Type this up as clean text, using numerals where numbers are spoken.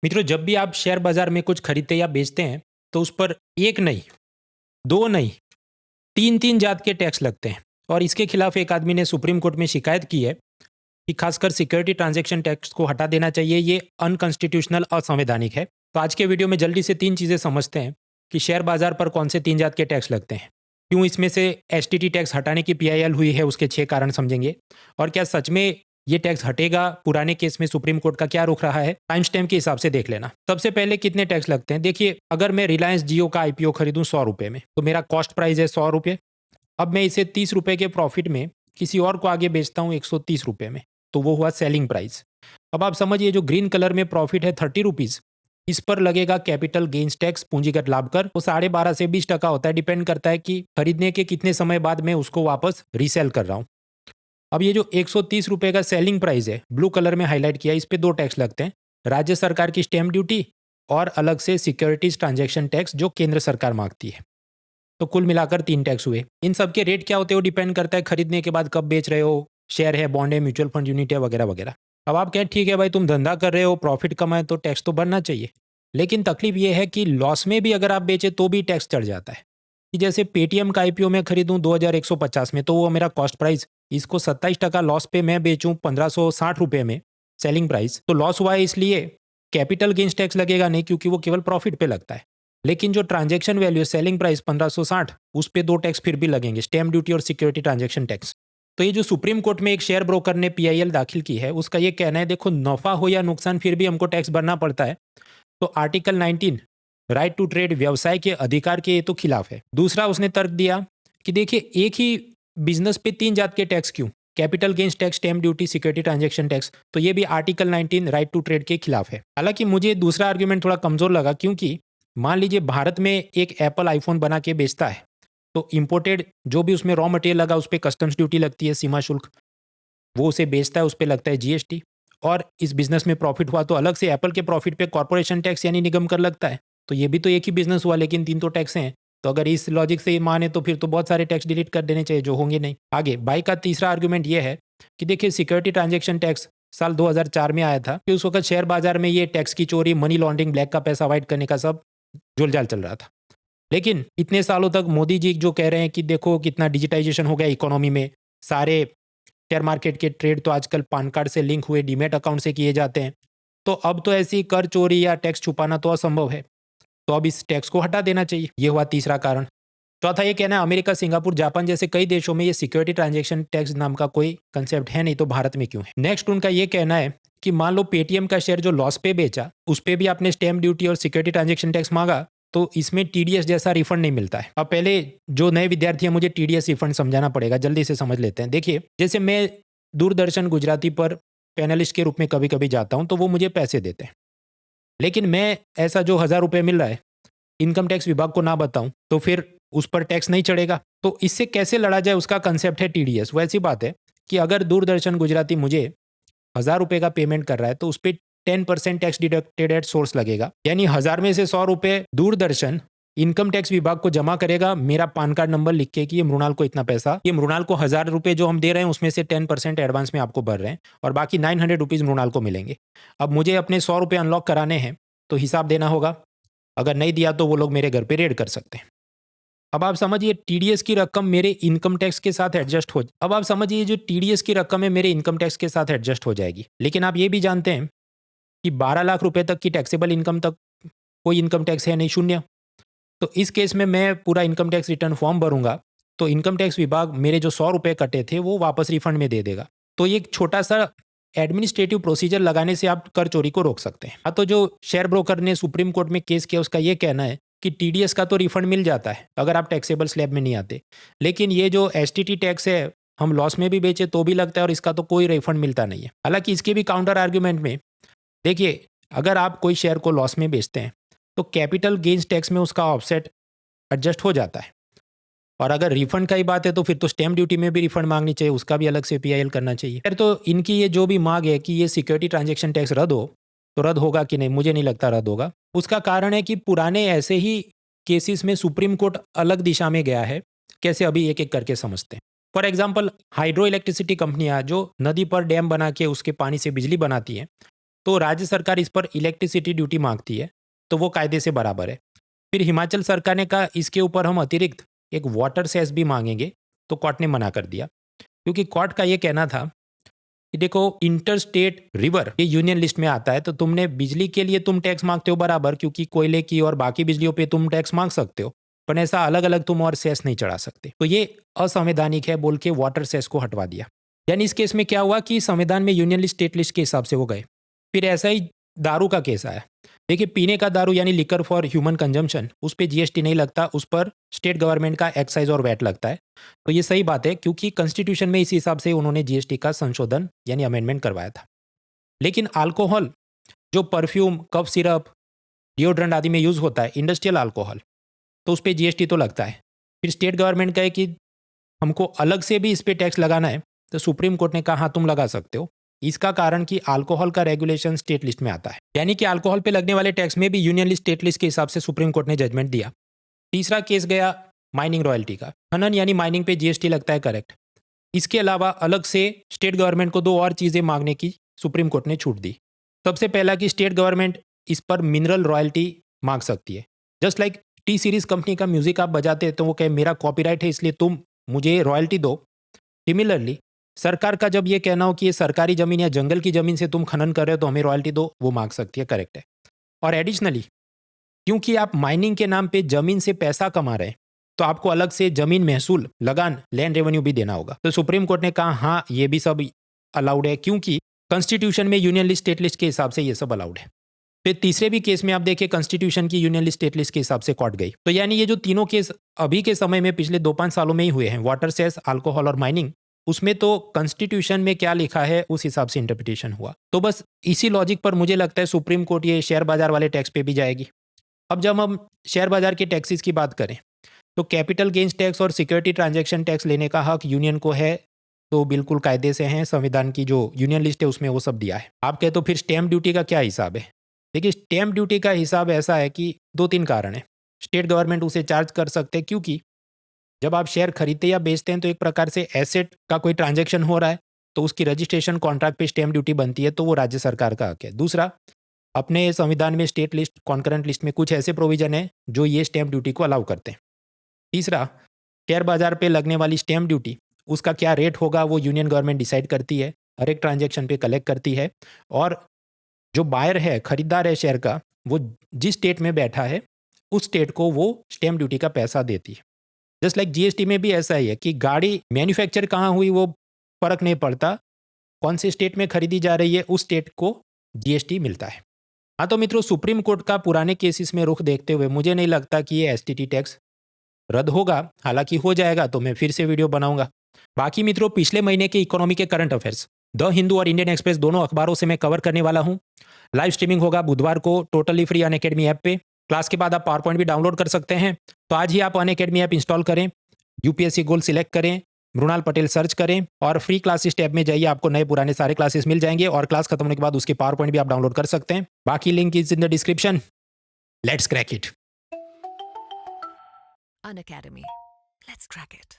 मित्रों, जब भी आप शेयर बाजार में कुछ खरीदते या बेचते हैं तो उस पर एक नहीं, दो नहीं, तीन तीन जात के टैक्स लगते हैं। और इसके खिलाफ एक आदमी ने सुप्रीम कोर्ट में शिकायत की है कि खासकर सिक्योरिटी ट्रांजैक्शन टैक्स को हटा देना चाहिए, ये अनकॉन्स्टिट्यूशनल, असंवैधानिक है। तो आज के वीडियो में जल्दी से तीन चीज़ें समझते हैं कि शेयर बाजार पर कौन से तीन जात के टैक्स लगते हैं, क्यों इसमें से एसटीटी टैक्स हटाने की पीआईएल हुई है, उसके 6 कारण समझेंगे, और क्या सच में ये टैक्स हटेगा। पुराने केस में सुप्रीम कोर्ट का क्या रुख रहा है, टाइम स्टैम्प के हिसाब से देख लेना। सबसे पहले कितने टैक्स लगते हैं, देखिए, अगर मैं रिलायंस जियो का आईपीओ खरीदूं 100 रुपये में, तो मेरा कॉस्ट प्राइस है 100 रुपये। अब मैं इसे 30 रुपये के प्रॉफिट में किसी और को आगे बेचता हूँ 130 रुपये में, तो वो हुआ सेलिंग प्राइस। अब आप समझिए, जो ग्रीन कलर में प्रॉफिट है 30 रुपीज़, इस पर लगेगा कैपिटल गेन्स टैक्स, पूंजीगत लाभ कर। वो 12.5 से 20% होता है, डिपेंड करता है कि खरीदने के कितने समय बाद मैं उसको वापस रीसेल कर रहा हूँ। अब ये जो 130 रुपये का सेलिंग प्राइस है, ब्लू कलर में हाईलाइट किया, इस पे 2 टैक्स लगते हैं, राज्य सरकार की स्टैम्प ड्यूटी और अलग से सिक्योरिटीज ट्रांजैक्शन टैक्स जो केंद्र सरकार मांगती है। तो कुल मिलाकर 3 टैक्स हुए। इन सब के रेट क्या होते हैं वो डिपेंड करता है खरीदने के बाद कब बेच रहे हो, शेयर है, बॉन्ड है, म्यूचुअल फंड यूनिट है, वगैरह वगैरह। अब आप कहें ठीक है भाई, तुम धंधा कर रहे हो, प्रॉफिट कमाए तो टैक्स तो भरना चाहिए, लेकिन तकलीफ ये है कि लॉस में भी अगर आप बेचे तो भी टैक्स चढ़ जाता है। कि जैसे पेटीएम का आईपीओ में खरीदूं 2150 में, तो वो मेरा कॉस्ट प्राइस, इसको 27% लॉस पे मैं बेचूं 1560 रुपये में सेलिंग प्राइस, तो लॉस हुआ है, इसलिए कैपिटल गेन्स टैक्स लगेगा नहीं, क्योंकि वो केवल प्रॉफिट पे लगता है। लेकिन जो ट्रांजैक्शन वैल्यू सेलिंग प्राइस 1560, उस पे 2 टैक्स फिर भी लगेंगे, स्टैम्प ड्यूटी और सिक्योरिटी ट्रांजैक्शन टैक्स। तो ये जो सुप्रीम कोर्ट में एक शेयर ब्रोकर ने पीआईएल दाखिल की है, उसका ये कहना है, देखो, नफा हो या नुकसान फिर भी हमको टैक्स भरना पड़ता है। तो आर्टिकल 19 राइट टू ट्रेड, व्यवसाय के अधिकार के, ये तो खिलाफ है। दूसरा उसने तर्क दिया कि देखिए, एक ही बिजनेस पे 3 जात के टैक्स क्यों, capital gains tax, stamp duty, security transaction tax, तो ये भी आर्टिकल 19 राइट टू ट्रेड के खिलाफ है। हालांकि मुझे दूसरा आर्ग्यूमेंट थोड़ा कमजोर लगा, क्योंकि मान लीजिए भारत में एक एप्पल आईफोन बना के बेचता है, तो इंपोर्टेड जो भी उसमें रॉ मटेरियल लगा उस पर कस्टम्स ड्यूटी लगती है, सीमा शुल्क, वो उसे बेचता है, उस पर लगता है जीएसटी। और इस बिजनेस में प्रॉफिट हुआ तो अलग से एप्पल के प्रॉफिट पे कॉर्पोरेशन टैक्स यानी निगम कर लगता है। तो ये भी तो एक ही बिजनेस हुआ, लेकिन 3 तो टैक्स हैं। तो अगर इस लॉजिक से माने तो फिर तो बहुत सारे टैक्स डिलीट कर देने चाहिए जो होंगे नहीं। आगे बाई का तीसरा आर्गुमेंट ये है कि देखिए, सिक्योरिटी ट्रांजैक्शन टैक्स साल 2004 में आया था कि उस वक्त शेयर बाजार में ये टैक्स की चोरी, मनी लॉन्ड्रिंग, ब्लैक का पैसा अवॉइड करने का सब जुलजाल चल रहा था। लेकिन इतने सालों तक मोदी जी जो कह रहे हैं कि देखो कितना डिजिटाइजेशन हो गया इकोनॉमी में, सारे शेयर मार्केट के ट्रेड तो आजकल पान कार्ड से लिंक हुए डीमेट अकाउंट से किए जाते हैं, तो अब तो ऐसी कर चोरी या टैक्स छुपाना तो असंभव है, तो अब इस टैक्स को हटा देना चाहिए। ये हुआ तीसरा कारण। चौथा ये कहना है, अमेरिका, सिंगापुर, जापान जैसे कई देशों में ये सिक्योरिटी ट्रांजैक्शन टैक्स नाम का कोई कंसेप्ट है नहीं, तो भारत में क्यों है। नेक्स्ट उनका ये कहना है कि मान लो पेटीएम का शेयर जो लॉस पे बेचा, उस पे भी आपने स्टैम्प ड्यूटी और सिक्योरिटी ट्रांजैक्शन टैक्स मांगा, तो इसमें टीडीएस जैसा रिफंड नहीं मिलता है। अब पहले जो नए विद्यार्थी हैं, मुझे टीडीएस रिफंड समझाना पड़ेगा, जल्दी से समझ लेते हैं। देखिए, जैसे मैं दूरदर्शन गुजराती पर पैनलिस्ट के रूप में कभी कभी जाता हूं, तो वो मुझे पैसे देते हैं, लेकिन मैं ऐसा जो 1000 रुपये मिल रहा है इनकम टैक्स विभाग को ना बताऊं, तो फिर उस पर टैक्स नहीं चढ़ेगा। तो इससे कैसे लड़ा जाए, उसका कंसेप्ट है टीडीएस। वैसी बात है कि अगर दूरदर्शन गुजराती मुझे 1000 रुपये का पेमेंट कर रहा है, तो उस पर 10% टैक्स डिडक्टेड एट सोर्स लगेगा, यानी 1000 में से 100 रुपये दूरदर्शन इनकम टैक्स विभाग को जमा करेगा, मेरा पान कार्ड नंबर लिख के कि ये मृणाल को इतना पैसा, ये मृणाल को 1000 रुपये जो हम दे रहे हैं उसमें से 10% एडवांस में आपको भर रहे हैं, और बाकी 900 रुपीज़ मृणाल को मिलेंगे। अब मुझे अपने 100 रुपये अनलॉक कराने हैं, तो हिसाब देना होगा, अगर नहीं दिया तो वो लोग मेरे घर पे रेड कर सकते हैं। अब आप समझिए, टीडीएस की रकम मेरे इनकम टैक्स के साथ एडजस्ट हो, अब आप समझिए जो टीडीएस की रकम है मेरे इनकम टैक्स के साथ एडजस्ट हो जाएगी। लेकिन आप ये भी जानते हैं कि 12 लाख रुपए तक की टैक्सेबल इनकम तक कोई इनकम टैक्स है नहीं, शून्य। तो इस केस में मैं पूरा इनकम टैक्स रिटर्न फॉर्म भरूंगा, तो इनकम टैक्स विभाग मेरे जो 100 रुपये कटे थे वो वापस रिफंड में दे देगा। तो ये एक छोटा सा एडमिनिस्ट्रेटिव प्रोसीजर लगाने से आप कर चोरी को रोक सकते हैं। हाँ, तो जो शेयर ब्रोकर ने सुप्रीम कोर्ट में केस किया, उसका ये कहना है कि टीडीएस का तो रिफंड मिल जाता है अगर आप टैक्सेबल स्लैब में नहीं आते, लेकिन ये जो एसटीटी टैक्स है, हम लॉस में भी बेचे तो भी लगता है और इसका तो कोई रिफंड मिलता नहीं है। हालांकि इसके भी काउंटर आर्ग्यूमेंट में देखिए, अगर आप कोई शेयर को लॉस में बेचते हैं तो कैपिटल गेन्स टैक्स में उसका ऑफसेट एडजस्ट हो जाता है, और अगर रिफंड का ही बात है तो फिर तो स्टैम्प ड्यूटी में भी रिफंड मांगनी चाहिए, उसका भी अलग से पीआईएल करना चाहिए। फिर तो इनकी ये जो भी मांग है कि ये सिक्योरिटी ट्रांजैक्शन टैक्स रद्द हो, तो रद्द होगा कि नहीं, मुझे नहीं लगता रद्द होगा। उसका कारण है कि पुराने ऐसे ही केसेस में सुप्रीम कोर्ट अलग दिशा में गया है। कैसे, अभी एक एक करके समझते हैं। फॉर एग्जाम्पल, हाइड्रो इलेक्ट्रिसिटी कंपनियां जो नदी पर डैम बना के उसके पानी से बिजली बनाती हैं, तो राज्य सरकार इस पर इलेक्ट्रिसिटी ड्यूटी मांगती है, तो वो कायदे से बराबर है। फिर हिमाचल सरकार ने कहा इसके ऊपर हम अतिरिक्त एक वाटर सेस भी मांगेंगे, तो कोर्ट ने मना कर दिया, क्योंकि कोर्ट का ये कहना था कि देखो इंटर स्टेट रिवर ये यूनियन लिस्ट में आता है, तो तुमने बिजली के लिए तुम टैक्स मांगते हो बराबर, क्योंकि कोयले की और बाकी बिजलियों पे तुम टैक्स मांग सकते हो, पर ऐसा अलग अलग तुम और सेस नहीं चढ़ा सकते, तो ये असंवैधानिक है बोल के वाटर सेस को हटवा दिया। यानी इस केस में क्या हुआ कि संविधान में यूनियन लिस्ट स्टेट लिस्ट के हिसाब से वो गए। फिर ऐसा ही दारू का केस आया। देखिए पीने का दारू यानी लिकर फॉर ह्यूमन कंजम्पशन, उस पर जीएसटी नहीं लगता, उस पर स्टेट गवर्नमेंट का एक्साइज और वैट लगता है। तो ये सही बात है, क्योंकि कॉन्स्टिट्यूशन में इस हिसाब से उन्होंने जीएसटी का संशोधन यानी अमेंडमेंट करवाया था। लेकिन अल्कोहल जो परफ्यूम, कफ सिरप, डिओड्रेंट आदि में यूज होता है, इंडस्ट्रियल अल्कोहल, तो उस पर जीएसटी तो लगता है। फिर स्टेट गवर्नमेंट कहे कि हमको अलग से भी इस पर टैक्स लगाना है, तो सुप्रीम कोर्ट ने कहा हाँ तुम लगा सकते हो। इसका कारण कि अल्कोहल का रेगुलेशन स्टेट लिस्ट में आता है, यानी कि अल्कोहल पे लगने वाले टैक्स में भी यूनियन लिस्ट स्टेट लिस्ट के हिसाब से सुप्रीम कोर्ट ने जजमेंट दिया। तीसरा केस गया माइनिंग रॉयल्टी का। खनन यानी माइनिंग पे जीएसटी लगता है, करेक्ट। इसके अलावा अलग से स्टेट गवर्नमेंट को दो और चीज़ें मांगने की सुप्रीम कोर्ट ने छूट दी। सबसे पहला कि स्टेट गवर्नमेंट इस पर मिनरल रॉयल्टी मांग सकती है। Just like T series company का म्यूजिक आप बजाते हैं तो वो कहे मेरा कॉपीराइट है इसलिए तुम मुझे रॉयल्टी दो। सिमिलरली सरकार का जब ये कहना हो कि ये सरकारी जमीन या जंगल की जमीन से तुम खनन कर रहे हो तो हमें रॉयल्टी दो, वो मांग सकती है, करेक्ट है। और एडिशनली क्योंकि आप माइनिंग के नाम पे जमीन से पैसा कमा रहे हैं, तो आपको अलग से जमीन महसूल, लगान, लैंड रेवेन्यू भी देना होगा। तो सुप्रीम कोर्ट ने कहा हाँ ये भी सब अलाउड है, क्योंकि कॉन्स्टिट्यूशन में यूनियन लिस्ट स्टेट लिस्ट के हिसाब से ये सब अलाउड है। फिर तीसरे भी केस में आप देखिए कॉन्स्टिट्यूशन की यूनियन लिस्ट स्टेट लिस्ट के हिसाब से कोर्ट गई। तो यानी ये जो तीनों केस अभी के समय में पिछले 2-5 सालों में ही हुए हैं, वाटर सेस, अल्कोहल और माइनिंग, उसमें तो कॉन्स्टिट्यूशन में क्या लिखा है उस हिसाब से इंटरप्रिटेशन हुआ। तो बस इसी लॉजिक पर मुझे लगता है सुप्रीम कोर्ट ये शेयर बाजार वाले टैक्स पे भी जाएगी। अब जब हम शेयर बाजार के टैक्सेस की बात करें, तो कैपिटल गेंस टैक्स और सिक्योरिटी ट्रांजैक्शन टैक्स लेने का हक यूनियन को है, तो बिल्कुल कायदे से हैं। संविधान की जो यूनियन लिस्ट है उसमें वो सब दिया है। आप कहे तो फिर स्टैम्प ड्यूटी का क्या हिसाब है? देखिए स्टैम्प ड्यूटी का हिसाब ऐसा है कि 2-3 कारण है। स्टेट गवर्नमेंट उसे चार्ज कर सकते हैं, क्योंकि जब आप शेयर खरीदते या बेचते हैं तो एक प्रकार से एसेट का कोई ट्रांजैक्शन हो रहा है, तो उसकी रजिस्ट्रेशन कॉन्ट्रैक्ट पे स्टैम्प ड्यूटी बनती है, तो वो राज्य सरकार का हक है। दूसरा, अपने संविधान में स्टेट लिस्ट, कॉन्करेंट लिस्ट में कुछ ऐसे प्रोविजन है जो ये स्टैम्प ड्यूटी को अलाउ करते हैं। तीसरा, शेयर बाजार पे लगने वाली स्टैम्प ड्यूटी, उसका क्या रेट होगा वो यूनियन गवर्नमेंट डिसाइड करती है, हर एक ट्रांजैक्शन पे कलेक्ट करती है, और जो बायर है, खरीदार है शेयर का, वो जिस स्टेट में बैठा है उस स्टेट को वो स्टैम्प ड्यूटी का पैसा देती है। जस्ट लाइक जीएसटी में भी ऐसा ही है कि गाड़ी मैन्युफैक्चर कहाँ हुई वो फर्क नहीं पड़ता, कौन से स्टेट में खरीदी जा रही है उस स्टेट को जीएसटी मिलता है। हाँ तो मित्रों, सुप्रीम कोर्ट का पुराने केसेस में रुख देखते हुए मुझे नहीं लगता कि ये एसटीटी टैक्स रद्द होगा। हालांकि हो जाएगा तो मैं फिर से वीडियो बनाऊंगा। बाकी मित्रों, पिछले महीने के इकोनॉमी के करंट अफेयर्स द हिंदू और इंडियन एक्सप्रेस दोनों अखबारों से मैं कवर करने वाला हूं। लाइव स्ट्रीमिंग होगा बुधवार को टोटली फ्री अनअकैडमी ऐप पे। क्लास के बाद आप पावर पॉइंट भी डाउनलोड कर सकते हैं, तो आज ही आप अनअकैडमी ऐप इंस्टॉल करें, यूपीएससी गोल सिलेक्ट करें, मृणाल पटेल सर्च करें और फ्री क्लासेस टैब में जाइए, आपको नए पुराने सारे क्लासेस मिल जाएंगे और क्लास खत्म होने के बाद उसके पावर पॉइंट भी आप डाउनलोड कर सकते हैं। बाकी link is in the description. Let's crack it. Unacademy. Let's crack it.